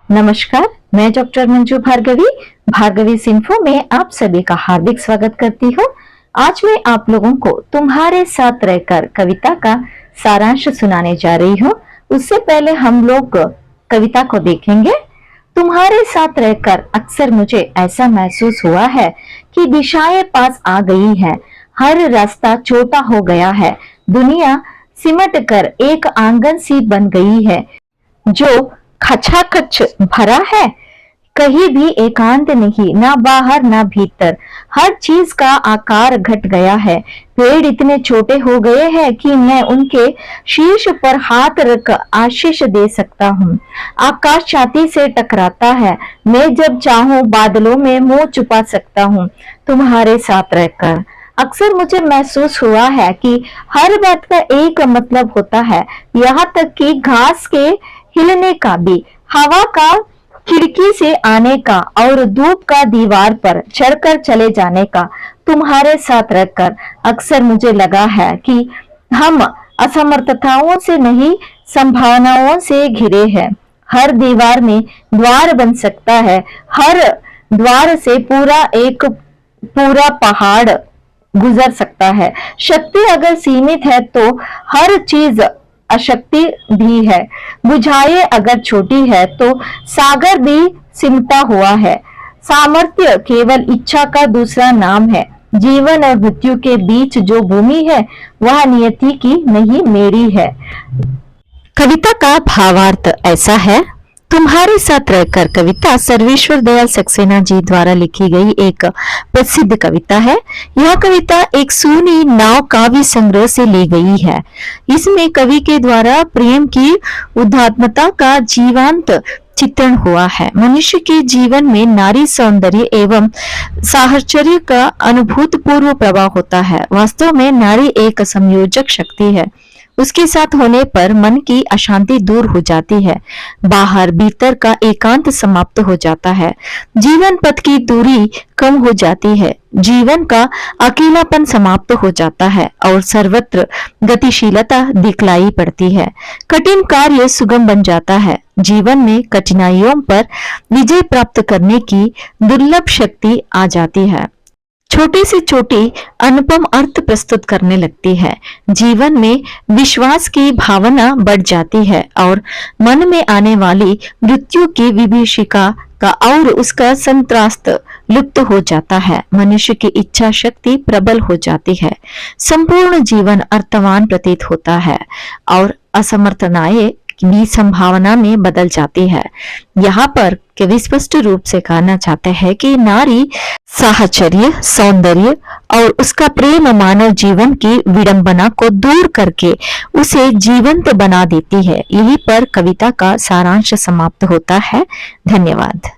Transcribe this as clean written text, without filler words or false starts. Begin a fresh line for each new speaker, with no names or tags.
नमस्कार, मैं डॉक्टर मंजू भार्गवी भार्गवी सिंफो में आप सभी का हार्दिक स्वागत करती हूँ। आज मैं आप लोगों को तुम्हारे साथ रहकर कविता का सारांश सुनाने जा रही हूँ। उससे पहले हम लोग कविता को देखेंगे। तुम्हारे साथ रहकर अक्सर मुझे ऐसा महसूस हुआ है कि दिशाएं पास आ गई है, हर रास्ता छोटा हो गया है, दुनिया सिमट कर एक आंगन सी बन गई है जो खचाखच भरा है। कहीं भी एकांत नहीं, ना बाहर ना भीतर, हर चीज का आकार घट गया है। पेड़ इतने छोटे हो गए हैं कि मैं उनके शीर्ष पर हाथ रख आशीष दे सकता हूँ। आकाश छाती से टकराता है, मैं जब चाहूँ बादलों में मुंह छुपा सकता हूँ तुम्हारे साथ रहकर। अक्सर मुझे महसूस हुआ है कि हर बात का एक मतलब होता है, यहाँ तक कि घास के हिलने का भी, हवा का खिड़की से आने का और धूप का दीवार पर चढ़कर चले जाने का। तुम्हारे साथ रहकर अक्सर मुझे लगा है कि हम असमर्थताओं से नहीं, संभावनाओं से घिरे हैं। हर दीवार में द्वार बन सकता है, हर द्वार से पूरा पहाड़ गुजर सकता है। शक्ति अगर सीमित है तो हर चीज अशक्ति भी है। बुझाइए अगर छोटी है तो सागर भी सिमटा हुआ है। सामर्थ्य केवल इच्छा का दूसरा नाम है। जीवन और मृत्यु के बीच जो भूमि है वह नियति की नहीं, मेरी है। कविता का भावार्थ ऐसा है। तुम्हारे साथ रहकर कविता सर्वेश्वर दयाल सक्सेना जी द्वारा लिखी गई एक प्रसिद्ध कविता है। यह कविता एक सूनी नाव काव्य संग्रह से ली गई है। इसमें कवि के द्वारा प्रेम की उदात्तता का जीवंत चित्रण हुआ है। मनुष्य के जीवन में नारी सौंदर्य एवं साहचर्य का अनुभूतपूर्व प्रभाव होता है। वास्तव में नारी एक संयोजक शक्ति है। उसके साथ होने पर मन की अशांति दूर हो जाती है, बाहर भीतर का एकांत समाप्त हो जाता है, जीवन पथ की दूरी कम हो जाती है, जीवन का अकेलापन समाप्त हो जाता है और सर्वत्र गतिशीलता दिखलाई पड़ती है। कठिन कार्य सुगम बन जाता है। जीवन में कठिनाइयों पर विजय प्राप्त करने की दुर्लभ शक्ति आ जाती है। छोटी से छोटी अनुपम अर्थ प्रस्तुत करने लगती है। जीवन में विश्वास की भावना बढ़ जाती है और मन में आने वाली मृत्यु की विभीषिका का और उसका संत्रास्त लुप्त हो जाता है। मनुष्य की इच्छा शक्ति प्रबल हो जाती है। संपूर्ण जीवन अर्थवान प्रतीत होता है और असमर्थनाएं भी संभावना में बदल जाती है। यहाँ पर कवि स्पष्ट रूप से कहना चाहते हैं कि नारी साहचर्य, सौंदर्य और उसका प्रेम मानव जीवन की विडंबना को दूर करके उसे जीवंत बना देती है। यहीं पर कविता का सारांश समाप्त होता है। धन्यवाद।